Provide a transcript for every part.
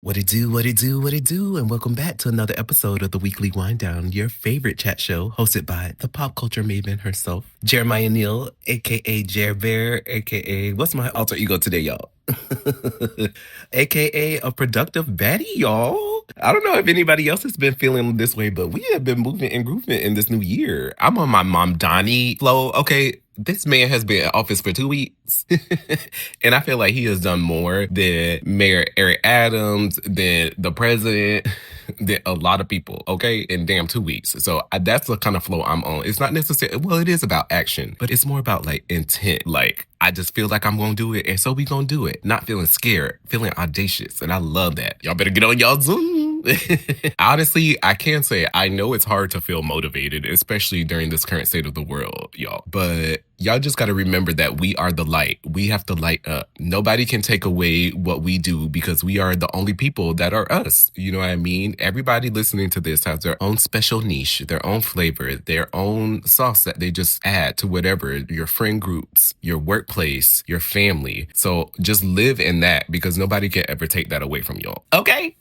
What it do, what it do, what it do, and welcome back to another episode of the Weekly Wind Down, your favorite chat show hosted by the Pop Culture Maven herself, Jeremiah Neal, aka Jer Bear, aka what's my alter ego today, y'all? aka a productive baddie, y'all. I don't know if anybody else has been feeling this way, but we have been moving and grooving in this new year. I'm on my Mom Donnie flow. Okay, this man has been in office for 2 weeks. And I feel like he has done more than Mayor Eric Adams, than the president, than a lot of people, okay? In damn 2 weeks. So that's the kind of flow I'm on. It's not necessarily, well, it is about action, but it's more about like intent. Like, I just feel like I'm going to do it, and so we going to do it. Not feeling scared, feeling audacious, and I love that. Y'all better get on y'all Zoom. Honestly, I can say I know it's hard to feel motivated, especially during this current state of the world, y'all. But y'all just got to remember that we are the light. We have to light up. Nobody can take away what we do because we are the only people that are us. You know what I mean? Everybody listening to this has their own special niche, their own flavor, their own sauce that they just add to whatever, your friend groups, your workplace, your family. So just live in that because nobody can ever take that away from y'all. Okay?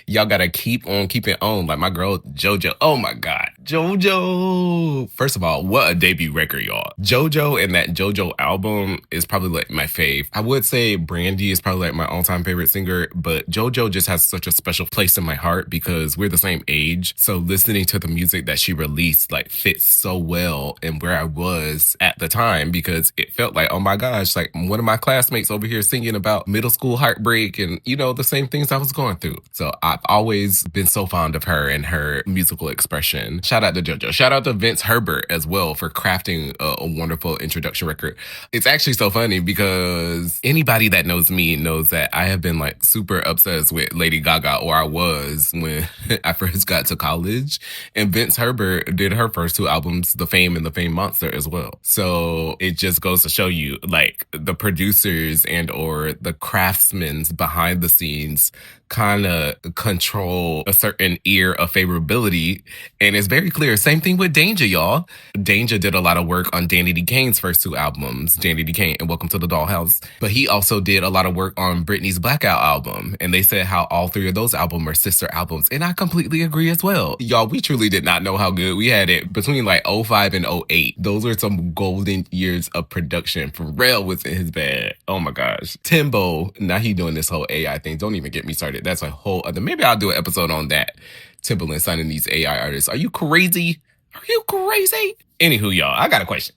Y'all got to keep on keeping on. Like my girl, JoJo. Oh my God. JoJo. First of all, what a debut record, y'all. JoJo and that JoJo album is probably like my fave. I would say Brandy is probably like my all-time favorite singer, but JoJo just has such a special place in my heart because we're the same age. So listening to the music that she released like fits so well in where I was at the time because it felt like, oh my gosh, like one of my classmates over here singing about middle school heartbreak and, you know, the same things I was going through. So I've always been so fond of her and her musical expression. Shout out to JoJo. Shout out to Vince Herbert as well for crafting a wonderful introduction record. It's actually so funny because anybody that knows me knows that I have been like super obsessed with Lady Gaga, or I was when I first got to college. And Vince Herbert did her first 2 albums, The Fame and The Fame Monster as well. So it just goes to show you like the producers and or the craftsmen behind the scenes kind of control a certain ear of favorability. And it's very clear. Same thing with Danger, y'all. Danger did a lot of work on Danny D. Kane's first 2 albums, Danny D. Kane and Welcome to the Dollhouse. But he also did a lot of work on Britney's Blackout album. And they said how all 3 of those albums are sister albums. And I completely agree as well. Y'all, we truly did not know how good we had it between like 05 and 08. Those were some golden years of production. Pharrell was in his bag. Oh my gosh. Timbo, now he doing this whole AI thing. Don't even get me started. That's a whole other, maybe I'll do an episode on that. Timbaland signing these AI artists. Are you crazy? Are you crazy? Anywho, y'all, I got a question.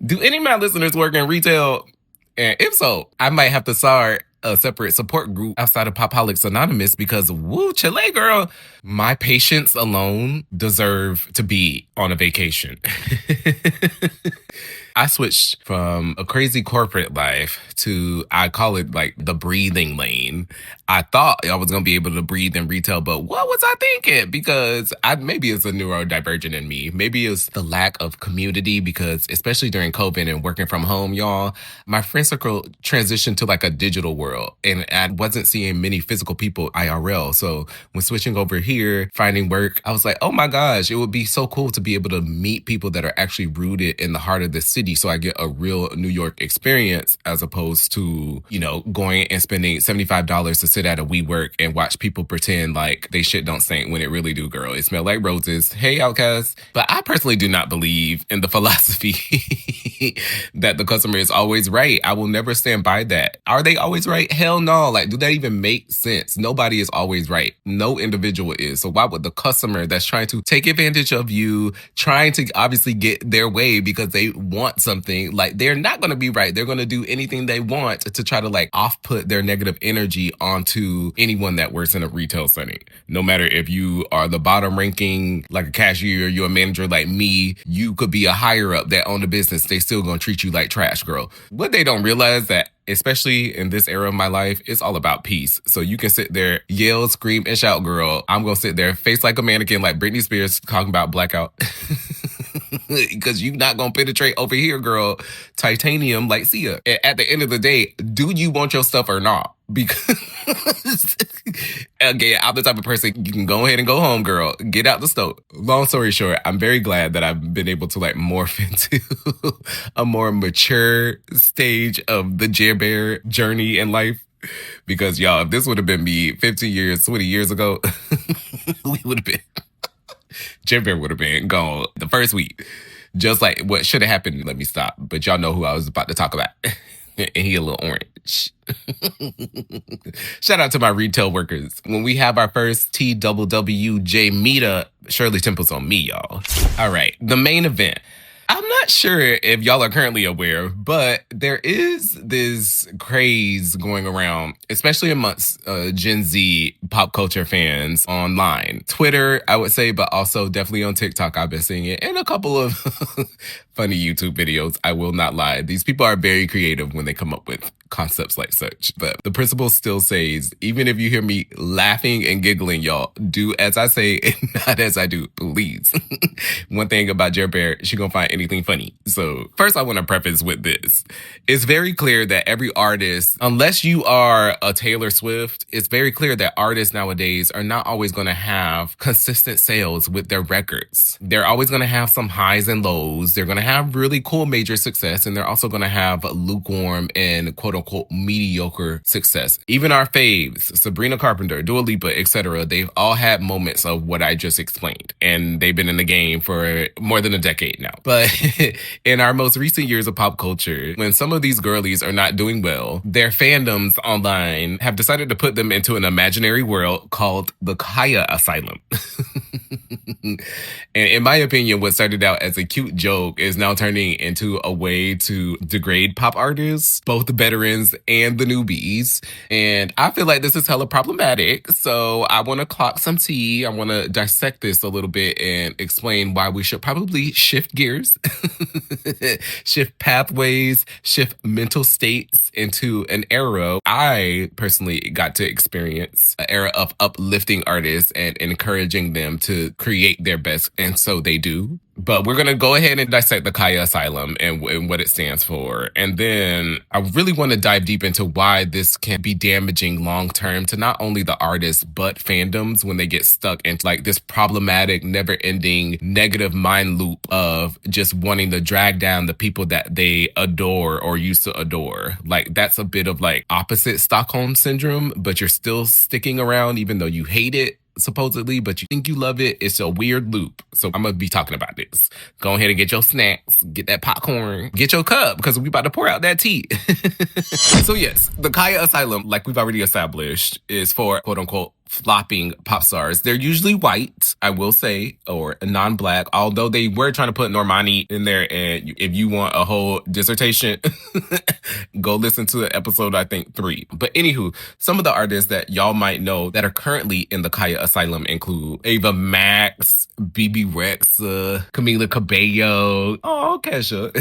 Do any of my listeners work in retail? And if so, I might have to start a separate support group outside of Popholics Anonymous because woo, Chile girl, my patients alone deserve to be on a vacation. I switched from a crazy corporate life to, I call it like the breathing lane. I thought I was going to be able to breathe in retail, but what was I thinking? Because maybe it's a neurodivergent in me. Maybe it's the lack of community because especially during COVID and working from home, y'all, my friend circle transitioned to like a digital world and I wasn't seeing many physical people IRL. So when switching over here, finding work, I was like, oh my gosh, it would be so cool to be able to meet people that are actually rooted in the heart of the city. So I get a real New York experience as opposed to, you know, going and spending $75 to sit at a WeWork and watch people pretend like they shit don't stink when it really do, girl. It smell like roses. Hey, outcast. But I personally do not believe in the philosophy that the customer is always right. I will never stand by that. Are they always right? Hell no. Like, do that even make sense? Nobody is always right. No individual is. So why would the customer that's trying to take advantage of you, trying to obviously get their way because they want something, like they're not going to be right. They're going to do anything they want to try to like off-put their negative energy onto anyone that works in a retail setting. No matter if you are the bottom ranking, like a cashier, you're a manager like me, you could be a higher up that own the business. They still going to treat you like trash, girl. What they don't realize that especially in this era of my life, it's all about peace. So you can sit there, yell, scream, and shout, girl. I'm going to sit there, face like a mannequin, like Britney Spears talking about Blackout. Because you're not going to penetrate over here, girl. Titanium like Sia. At the end of the day, do you want your stuff or not? Because, again, I'm the type of person, you can go ahead and go home, girl. Get out the stove. Long story short, I'm very glad that I've been able to like morph into a more mature stage of the Jer Bear journey in life. Because y'all, if this would have been me 15 years, 20 years ago, we would have been, Jim Bear would have been gone the first week. Just like what should have happened. Let me stop. But y'all know who I was about to talk about. And he a little orange. Shout out to my retail workers. When we have our first TWWD meetup, Shirley Temple's on me, y'all. All right, the main event. I'm not sure if y'all are currently aware, but there is this craze going around, especially amongst Gen Z pop culture fans online. Twitter, I would say, but also definitely on TikTok, I've been seeing it, and a couple of funny YouTube videos. I will not lie. These people are very creative when they come up with concepts like such. But the principle still says, even if you hear me laughing and giggling, y'all, do as I say and not as I do, please. One thing about Jer Bear, she gonna find anything funny. So first I want to preface with this. It's very clear that every artist, unless you are a Taylor Swift, it's very clear that artists nowadays are not always going to have consistent sales with their records. They're always going to have some highs and lows. They're going to have really cool major success, and they're also going to have lukewarm and quote-unquote mediocre success. Even our faves, Sabrina Carpenter, Dua Lipa, etc., they've all had moments of what I just explained, and they've been in the game for more than a decade now. But in our most recent years of pop culture, when some of these girlies are not doing well, their fandoms online have decided to put them into an imaginary world called the Khia Asylum. And in my opinion, what started out as a cute joke is now turning into a way to degrade pop artists, both the veterans and the newbies. And I feel like this is hella problematic. So I want to clock some tea. I want to dissect this a little bit and explain why we should probably shift gears, shift pathways, shift mental states into an era I personally got to experience, an era of uplifting artists and encouraging them to create their best, and so they do. But we're going to go ahead and dissect the Khia Asylum and what it stands for. And then I really want to dive deep into why this can be damaging long term to not only the artists, but fandoms when they get stuck into like this problematic, never ending negative mind loop of just wanting to drag down the people that they adore or used to adore. Like that's a bit of like opposite Stockholm syndrome, but you're still sticking around even though you hate it, supposedly, but you think you love it. It's a weird loop. So I'm gonna be talking about this. Go ahead and get your snacks, get that popcorn, get your cup, because we about to pour out that tea. So yes, the Khia Asylum, like we've already established, is for quote unquote flopping pop stars. They're usually white, I will say, or non-black, although they were trying to put Normani in there. And if you want a whole dissertation, go listen to episode, I think 3. But anywho, some of the artists that y'all might know that are currently in the Khia Asylum include Ava Max, BB Rexa, Camila Cabello, oh, Kesha,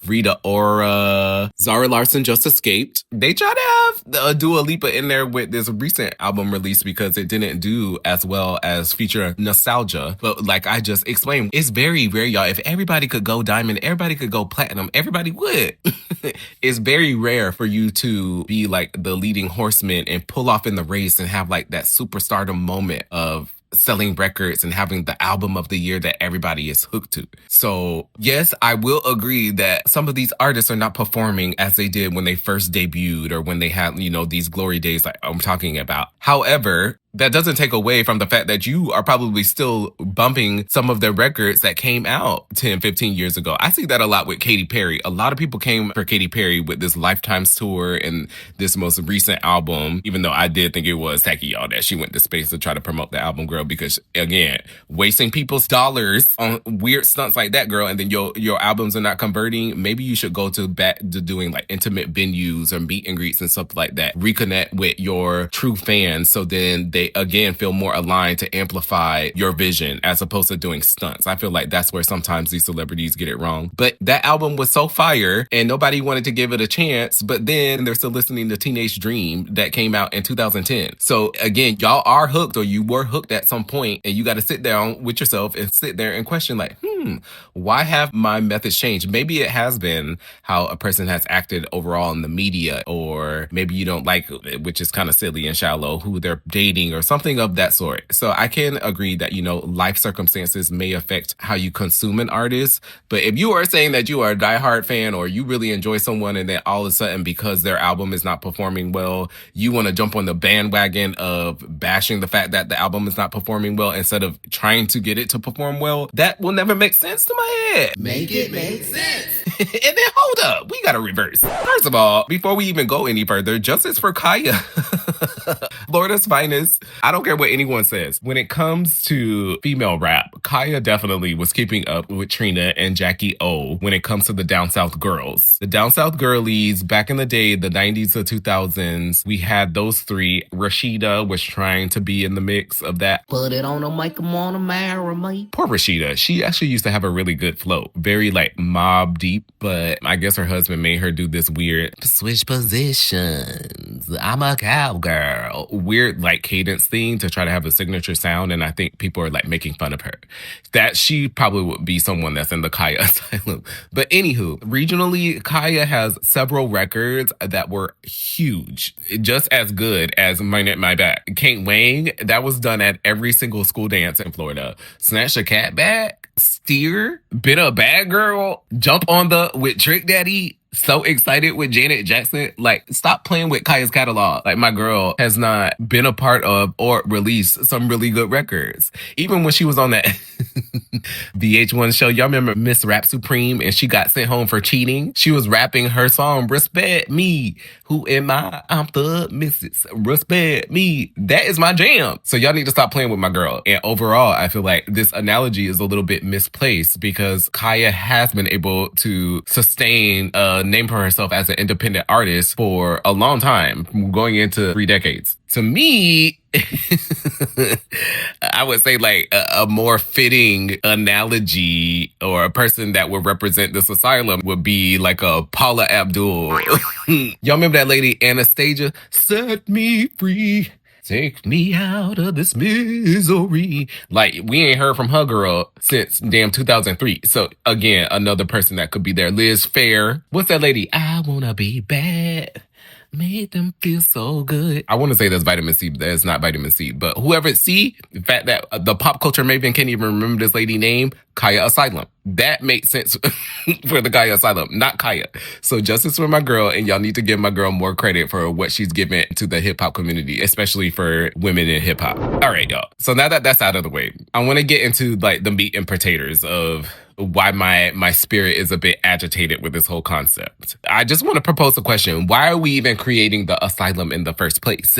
Rita Ora, Zara Larsson just escaped. They try to have Dua Lipa in there with this recent album release because it didn't do as well as feature Nostalgia. But like I just explained, it's very rare, y'all. If everybody could go diamond, everybody could go platinum, everybody would. It's very rare for you to be like the leading horseman and pull off in the race and have like that superstardom moment of selling records and having the album of the year that everybody is hooked to. So yes, I will agree that some of these artists are not performing as they did when they first debuted or when they had, you know, these glory days like I'm talking about. However, that doesn't take away from the fact that you are probably still bumping some of the records that came out 10, 15 years ago. I see that a lot with Katy Perry. A lot of people came for Katy Perry with this Lifetimes tour and this most recent album, even though I did think it was tacky, y'all, that she went to space to try to promote the album, girl, because again, wasting people's dollars on weird stunts like that, girl, and then your albums are not converting. Maybe you should go to back to doing like intimate venues or meet and greets and stuff like that. Reconnect with your true fans so then they again feel more aligned to amplify your vision as opposed to doing stunts. I feel like that's where sometimes these celebrities get it wrong. But that album was so fire and nobody wanted to give it a chance, but then they're still listening to Teenage Dream that came out in 2010. So again, y'all are hooked or you were hooked at some point and you got to sit down with yourself and sit there and question like, why have my methods changed? Maybe it has been how a person has acted overall in the media, or maybe you don't like, which is kind of silly and shallow, who they're dating training or something of that sort. So I can agree that, life circumstances may affect how you consume an artist. But if you are saying that you are a diehard fan or you really enjoy someone and then all of a sudden because their album is not performing well, you want to jump on the bandwagon of bashing the fact that the album is not performing well instead of trying to get it to perform well, that will never make sense to my head. Make it make sense. And then hold up, we gotta reverse. First of all, before we even go any further, justice for Khia. Florida's finest. I don't care what anyone says. When it comes to female rap, Khia definitely was keeping up with Trina and Jackie O when it comes to the Down South girls. The Down South girlies, back in the day, the 90s to 2000s, we had those three. Rashida was trying to be in the mix of that. Put it on them, make them want to marry me. Poor Rashida. She actually used to have a really good flow. Very Mob Deep, but I guess her husband made her do this weird switch positions. I'm a cowgirl. Weird cadence thing to try to have a signature sound, and I think people are making fun of her. That she probably would be someone that's in the Khia Asylum. But anywho, regionally, Khia has several records that were huge. Just as good as Mine at My Back. Can't Wang, that was done at every single school dance in Florida. Snatch a Cat Back, Steer, Been a Bad Girl, Jump on the with Trick Daddy. So excited with Janet Jackson. Stop playing with Khia's catalog. My girl has not been a part of or released some really good records. Even when she was on that VH1 show, y'all remember Miss Rap Supreme and she got sent home for cheating? She was rapping her song, Respect Me. Who am I? I'm the missus. Respect me. That is my jam. So y'all need to stop playing with my girl. And overall, I feel like this analogy is a little bit misplaced because Khia has been able to sustain a name for herself as an independent artist for a long time, going into 3 decades. To me, I would say a more fitting analogy or a person that would represent this asylum would be a Paula Abdul. Y'all remember that lady Anastasia? Set me free. Take me out of this misery. We ain't heard from her girl since damn 2003. So again, another person that could be there. Liz Fair. What's that lady? I wanna be bad. Made them feel so good. I want to say that's vitamin C, but that's not vitamin C. But whoever C, the fact that the Pop Culture Maven can't even remember this lady's name, Khia Asylum. That makes sense for the Khia Asylum, not Khia. So justice for my girl, and y'all need to give my girl more credit for what she's given to the hip hop community, especially for women in hip hop. All right, y'all. So now that that's out of the way, I want to get into the meat and potatoes of why my spirit is a bit agitated with this whole concept. I just want to propose a question. Why are we even creating the asylum in the first place?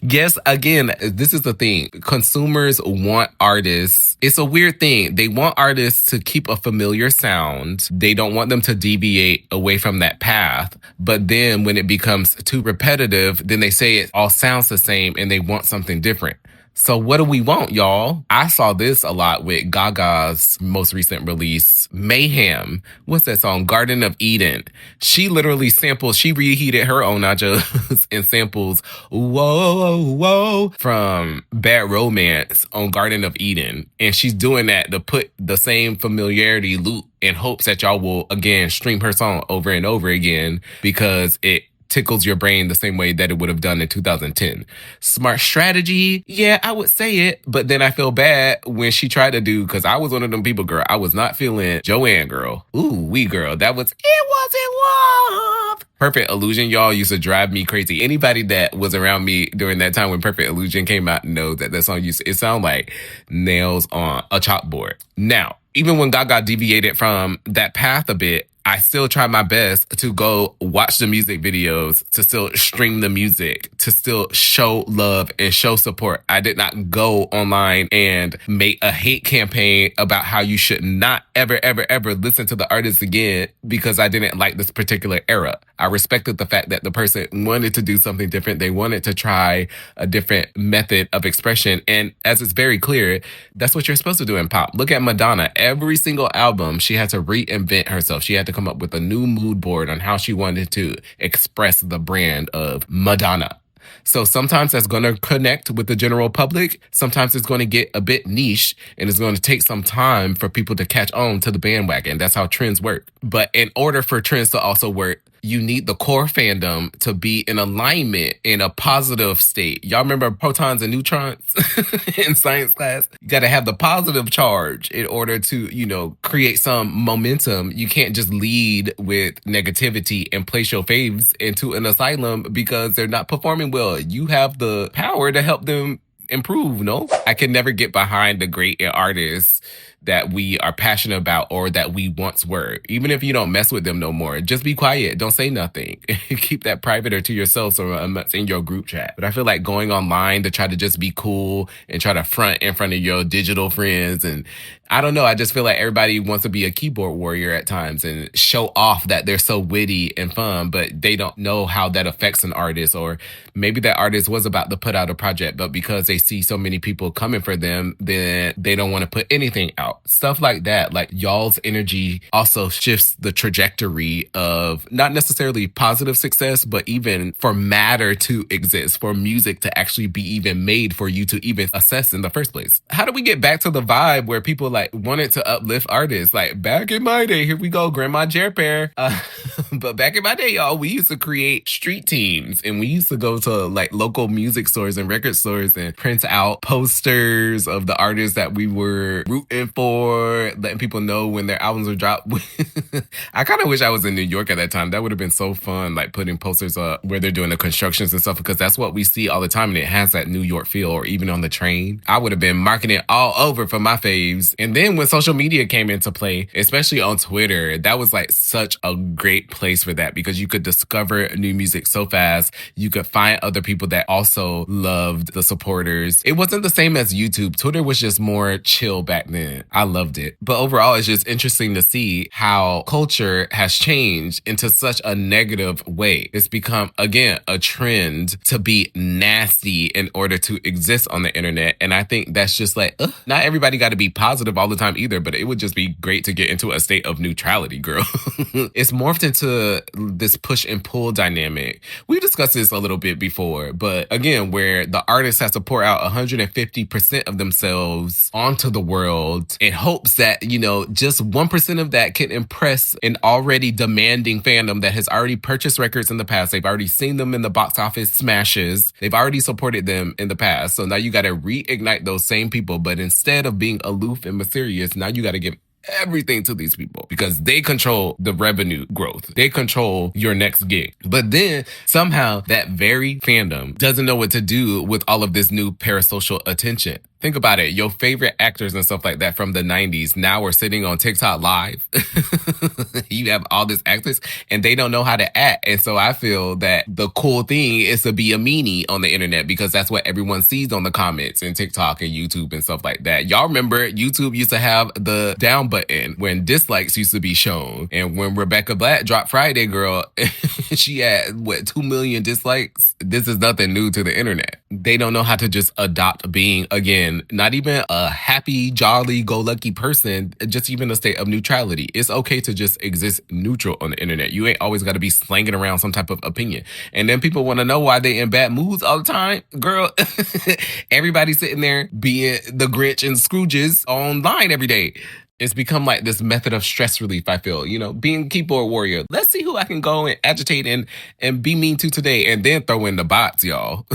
Yes, again, this is the thing. Consumers want artists. It's a weird thing. They want artists to keep a familiar sound. They don't want them to deviate away from that path. But then when it becomes too repetitive, then they say it all sounds the same and they want something different. So what do we want, y'all? I saw this a lot with Gaga's most recent release, Mayhem. What's that song? Garden of Eden. She literally she reheated her own nachos and samples Whoa, Whoa from Bad Romance on Garden of Eden. And she's doing that to put the same familiarity loop in hopes that y'all will, again, stream her song over and over again because it tickles your brain the same way that it would have done in 2010. Smart strategy? Yeah, I would say it. But then I feel bad when she tried to do, because I was one of them people, girl. I was not feeling Joanne, girl. Ooh, we girl. It wasn't love. Perfect Illusion, y'all, used to drive me crazy. Anybody that was around me during that time when Perfect Illusion came out knows that song it sounded like nails on a chalkboard. Now, even when Gaga deviated from that path a bit, I still try my best to go watch the music videos, to still stream the music, to still show love and show support. I did not go online and make a hate campaign about how you should not ever, ever, ever listen to the artist again because I didn't like this particular era. I respected the fact that the person wanted to do something different. They wanted to try a different method of expression. And as it's very clear, that's what you're supposed to do in pop. Look at Madonna. Every single album, she had to reinvent herself. She had to come up with a new mood board on how she wanted to express the brand of Madonna. So sometimes that's going to connect with the general public. Sometimes it's going to get a bit niche and it's going to take some time for people to catch on to the bandwagon. That's how trends work. But in order for trends to also work, You need the core fandom to be in alignment in a positive state. Y'all remember protons and neutrons in science class? You got to have the positive charge in order to, create some momentum. You can't just lead with negativity and place your faves into an asylum because they're not performing well. You have the power to help them improve, no? I can never get behind the great artists that we are passionate about or that we once were. Even if you don't mess with them no more, just be quiet. Don't say nothing. Keep that private or to yourself or in your group chat. But I feel like going online to try to just be cool and try to front in front of your digital friends, and I don't know, I just feel like everybody wants to be a keyboard warrior at times and show off that they're so witty and fun, but they don't know how that affects an artist. Or maybe that artist was about to put out a project, but because they see so many people coming for them, then they don't want to put anything out. Stuff like that. Like, y'all's energy also shifts the trajectory of not necessarily positive success, but even for matter to exist, for music to actually be even made for you to even assess in the first place. How do we get back to the vibe where people like wanted to uplift artists? Like, back in my day, here we go, Grandma Jerpair. But back in my day, y'all, we used to create street teams, and we used to go to like local music stores and record stores and print out posters of the artists that we were rooting for, letting people know when their albums would drop. I kind of wish I was in New York at that time. That would have been so fun, like putting posters up where they're doing the constructions and stuff, because that's what we see all the time, and it has that New York feel. Or even on the train, I would have been marking it all over for my faves. And then when social media came into play, especially on Twitter, that was like such a great place for that, because you could discover new music so fast. You could find other people that also loved the supporters. It wasn't the same as YouTube. Twitter was just more chill back then. I loved it. But overall, it's just interesting to see how culture has changed into such a negative way. It's become, again, a trend to be nasty in order to exist on the internet. And I think that's just like, not everybody got to be positive all the time either, but it would just be great to get into a state of neutrality, girl. It's morphed into this push and pull dynamic. We discussed this a little bit before, but again, where the artist has to pour out 150% of themselves onto the world in hopes that, just 1% of that can impress an already demanding fandom that has already purchased records in the past. They've already seen them in the box office smashes. They've already supported them in the past. So now you got to reignite those same people. But instead of being aloof and mysterious, now you got to give everything to these people because they control the revenue growth. They control your next gig. But then somehow that very fandom doesn't know what to do with all of this new parasocial attention. Think about it. Your favorite actors and stuff like that from the 90s now are sitting on TikTok live. You have all these actors and they don't know how to act. And so I feel that the cool thing is to be a meanie on the internet because that's what everyone sees on the comments and TikTok and YouTube and stuff like that. Y'all remember YouTube used to have the down button when dislikes used to be shown. And when Rebecca Black dropped Friday, girl, she had, 2 million dislikes? This is nothing new to the internet. They don't know how to just adopt being, again, not even a happy, jolly, go lucky person, just even a state of neutrality. It's okay to just exist neutral on the internet. You ain't always got to be slanging around some type of opinion. And then people want to know why they in bad moods all the time. Girl, everybody's sitting there being the Grinch and Scrooges online every day. It's become like this method of stress relief, I feel, being keyboard warrior. Let's see who I can go and agitate and be mean to today, and then throw in the bots, y'all.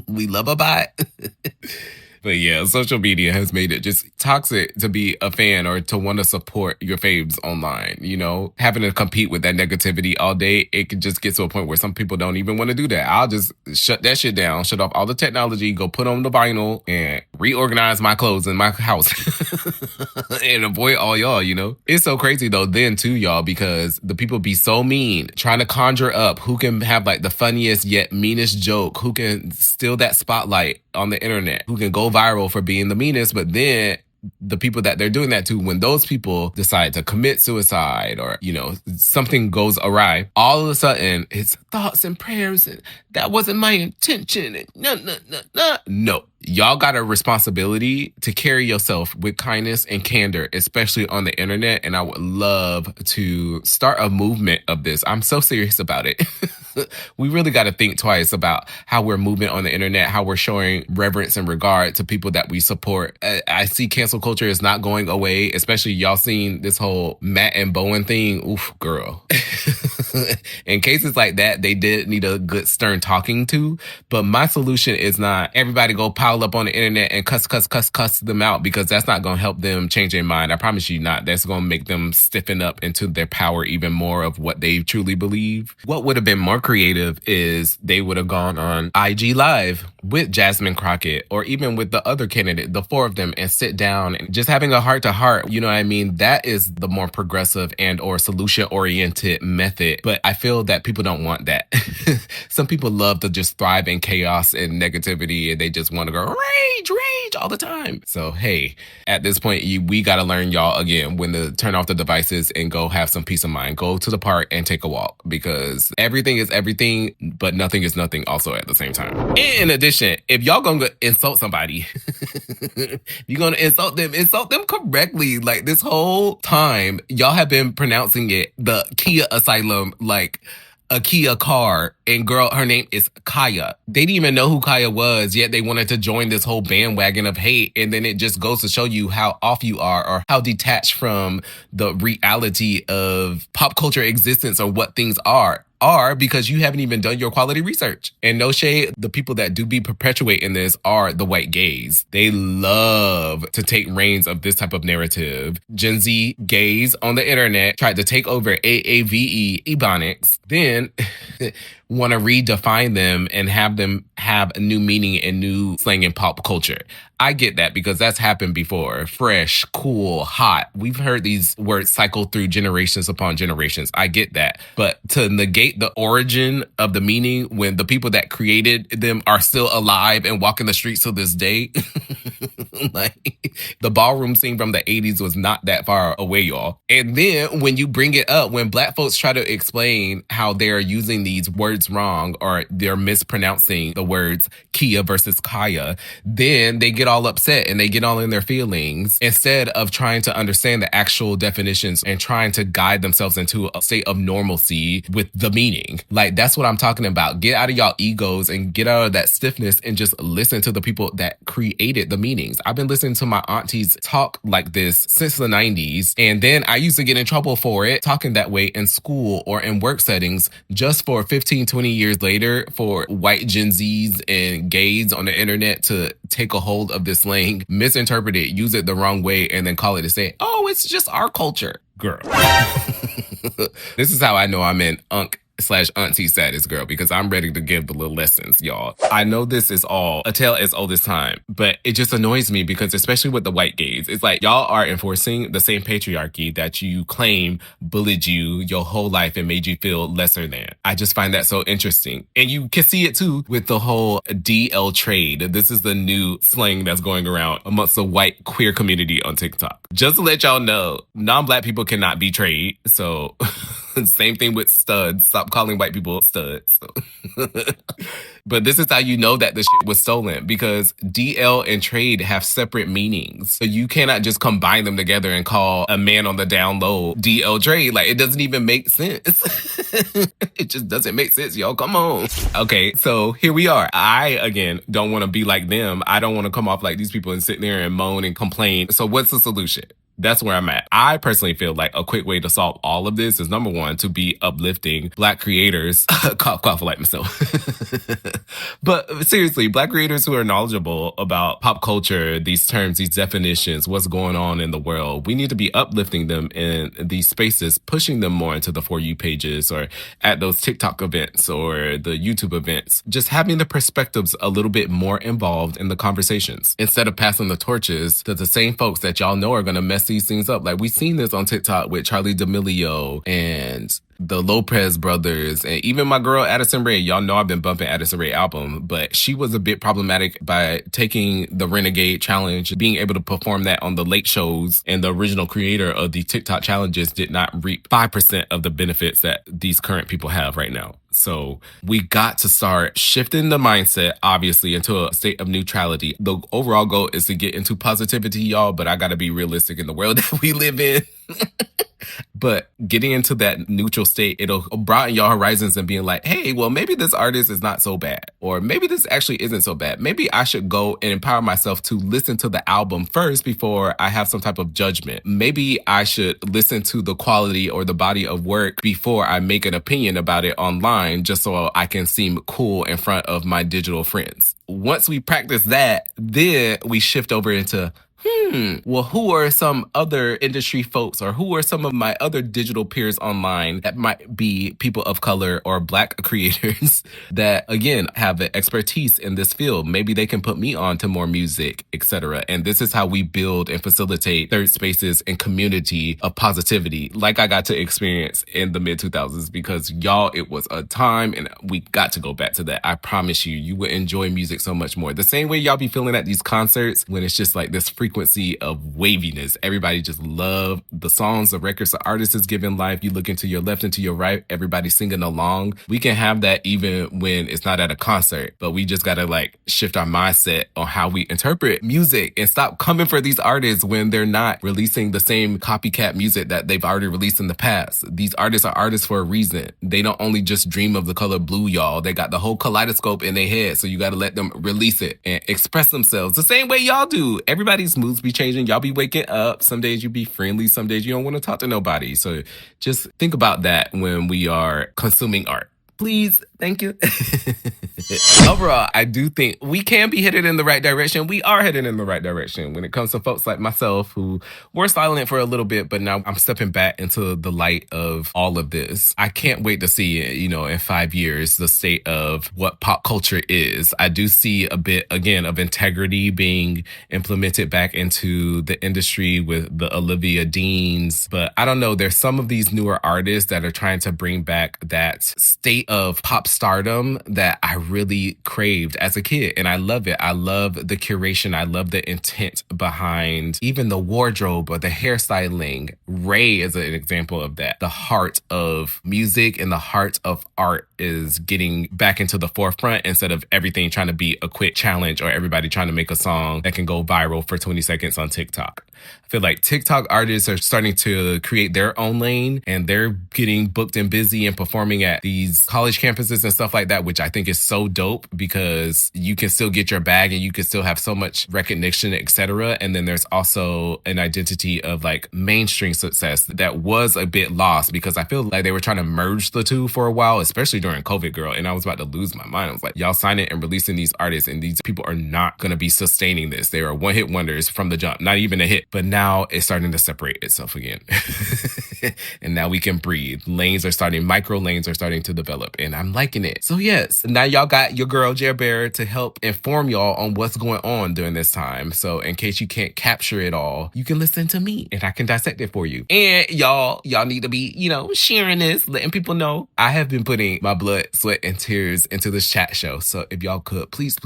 We love a bot. But yeah, social media has made it just toxic to be a fan or to want to support your faves online. Having to compete with that negativity all day, it could just get to a point where some people don't even want to do that. I'll just shut that shit down, shut off all the technology, go put on the vinyl and reorganize my clothes in my house and avoid all y'all, It's so crazy though then too, y'all, because the people be so mean, trying to conjure up who can have like the funniest yet meanest joke, who can steal that spotlight on the internet, who can go viral for being the meanest. But then the people that they're doing that to, when those people decide to commit suicide or, something goes awry, all of a sudden it's thoughts and prayers and that wasn't my intention. And no. Y'all got a responsibility to carry yourself with kindness and candor, especially on the internet. And I would love to start a movement of this. I'm so serious about it. We really got to think twice about how we're moving on the internet, how we're showing reverence and regard to people that we support. I see cancel culture is not going away, especially y'all seen this whole Matt and Bowen thing. Oof, girl. In cases like that, they did need a good stern talking to. But my solution is not everybody go pile up on the internet and cuss them out, because that's not going to help them change their mind. I promise you not. That's going to make them stiffen up into their power even more of what they truly believe. What would have been more creative is they would have gone on IG Live with Jasmine Crockett, or even with the other candidate, the four of them, and sit down and just having a heart to heart. You know what I mean? That is the more progressive and or solution oriented method. But I feel that people don't want that. Some people love to just thrive in chaos and negativity, and they just want to go rage all the time. So, hey, at this point, we got to learn, y'all, again, when to turn off the devices and go have some peace of mind. Go to the park and take a walk, because everything is everything, but nothing is nothing also at the same time. In addition, if y'all gonna insult somebody, you're gonna insult them correctly. Like, this whole time, y'all have been pronouncing it the Khia Asylum, like a Kia car, and girl, her name is Khia. They didn't even know who Khia was, yet they wanted to join this whole bandwagon of hate, and then it just goes to show you how off you are, or how detached from the reality of pop culture existence, or what things are, because you haven't even done your quality research. And no shade, the people that do be perpetuating this are the white gays. They love to take reins of this type of narrative. Gen Z gays on the internet tried to take over AAVE Ebonics, then want to redefine them and have them have a new meaning and new slang in pop culture. I get that, because that's happened before. Fresh, cool, hot. We've heard these words cycle through generations upon generations. I get that. But to negate the origin of the meaning when the people that created them are still alive and walking the streets to this day, like, the ballroom scene from the 80s was not that far away, y'all. And then when you bring it up, when black folks try to explain how they're using these words wrong, or they're mispronouncing the words Kia versus Kaya, then they get all upset and they get all in their feelings, instead of trying to understand the actual definitions and trying to guide themselves into a state of normalcy with the meaning. Like, that's what I'm talking about. Get out of y'all egos and get out of that stiffness and just listen to the people that created the meanings. I've been listening to my aunties talk like this since the 90s, and then I used to get in trouble for it, talking that way in school or in work settings, just for 15, 20 years later, for white Gen Zs and gays on the internet to take a hold of this slang, misinterpret it, use it the wrong way, and then call it and say, oh, it's just our culture. Girl. This is how I know I'm in /auntie status, girl, because I'm ready to give the little lessons, y'all. I know this is all a tale as old as time, but it just annoys me, because especially with the white gays, it's like y'all are enforcing the same patriarchy that you claim bullied you your whole life and made you feel lesser than. I just find that so interesting. And you can see it too with the whole DL trade. This is the new slang that's going around amongst the white queer community on TikTok. Just to let y'all know, non-black people cannot be trade. So same thing with studs. Stop calling white people studs. But this is how you know that the shit was stolen, because DL and trade have separate meanings. So you cannot just combine them together and call a man on the down low DL trade. Like, it doesn't even make sense. It just doesn't make sense, y'all. Come on. Okay, so here we are. I, again, don't want to be like them. I don't want to come off like these people and sit there and moan and complain. So what's the solution? That's where I'm at. I personally feel like a quick way to solve all of this is, number one, to be uplifting black creators, cough like myself. But seriously, black creators who are knowledgeable about pop culture, these terms, these definitions, what's going on in the world. We need to be uplifting them in these spaces, pushing them more into the For You pages, or at those TikTok events or the YouTube events. Just having the perspectives a little bit more involved in the conversations, instead of passing the torches to the same folks that y'all know are going to mess these things up. Like, we've seen this on TikTok with Charlie D'Amelio and the Lopez brothers, and even my girl Addison Rae. Y'all know I've been bumping Addison Rae album, but she was a bit problematic by taking the Renegade Challenge, being able to perform that on the late shows, and the original creator of the TikTok challenges did not reap 5% of the benefits that these current people have right now. So we got to start shifting the mindset, obviously, into a state of neutrality. The overall goal is to get into positivity, y'all, but I got to be realistic in the world that we live in. But getting into that neutral state, it'll broaden your horizons and being like, hey, well, maybe this artist is not so bad. Or maybe this actually isn't so bad. Maybe I should go and empower myself to listen to the album first before I have some type of judgment. Maybe I should listen to the quality or the body of work before I make an opinion about it online, just so I can seem cool in front of my digital friends. Once we practice that, then we shift over into well, who are some other industry folks or who are some of my other digital peers online that might be people of color or Black creators that, again, have an expertise in this field? Maybe they can put me on to more music, etc. And this is how we build and facilitate third spaces and community of positivity, like I got to experience in the mid-2000s, because y'all, it was a time and we got to go back to that. I promise you, you would enjoy music so much more. The same way y'all be feeling at these concerts when it's just like this frequency of waviness. Everybody just love the songs, the records, the artists is giving life. You look into your left and to your right, everybody singing along. We can have that even when it's not at a concert, but we just got to like shift our mindset on how we interpret music and stop coming for these artists when they're not releasing the same copycat music that they've already released in the past. These artists are artists for a reason. They don't only just dream of the color blue, y'all. They got the whole kaleidoscope in their head, so you got to let them release it and express themselves the same way y'all do. Everybody's moods be changing. Y'all be waking up. Some days you be friendly. Some days you don't want to talk to nobody. So just think about that when we are consuming art. Please. Thank you. Overall, I do think we can be headed in the right direction. We are headed in the right direction when it comes to folks like myself who were silent for a little bit, but now I'm stepping back into the light of all of this. I can't wait to see, in 5 years, the state of what pop culture is. I do see a bit, again, of integrity being implemented back into the industry with the Olivia Deans. But I don't know, there's some of these newer artists that are trying to bring back that state of pop stardom that I really craved as a kid. And I love it. I love the curation. I love the intent behind even the wardrobe or the hairstyling. Ray is an example of that. The heart of music and the heart of art is getting back into the forefront instead of everything trying to be a quick challenge or everybody trying to make a song that can go viral for 20 seconds on TikTok. I feel like TikTok artists are starting to create their own lane and they're getting booked and busy and performing at these college campuses and stuff like that, which I think is so dope because you can still get your bag and you can still have so much recognition, etc. And then there's also an identity of like mainstream success that was a bit lost because I feel like they were trying to merge the two for a while, especially during COVID, girl. And I was about to lose my mind. I was like, y'all signing and releasing these artists and these people are not going to be sustaining this. They are one-hit wonders from the jump, not even a hit. But now it's starting to separate itself again. And now we can breathe. Micro lanes are starting to develop and I'm liking it. So yes, now y'all got your girl Jer Bear to help inform y'all on what's going on during this time. So in case you can't capture it all, you can listen to me and I can dissect it for you. And y'all need to be, sharing this, letting people know I have been putting my blood, sweat, and tears into this chat show. So if y'all could, please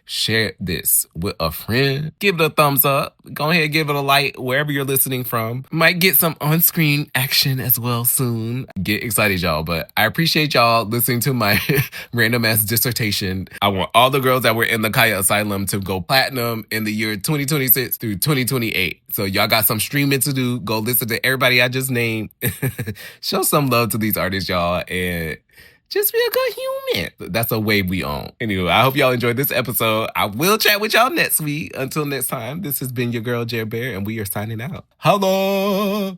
share this with a friend. Give it a thumbs up. Go ahead, give it a like wherever you're listening from. Might get some on-screen action as well soon. Get excited, y'all. But I appreciate y'all listening to my random ass dissertation. I want all the girls that were in the Khia Asylum to go platinum in the year 2026 through 2028. So y'all got some streaming to do. Go listen to everybody I just named. Show some love to these artists, y'all. And just be a good human. That's a wave we own. Anyway, I hope y'all enjoyed this episode. I will chat with y'all next week. Until next time, this has been your girl, Jer Bear, and we are signing out. Hello!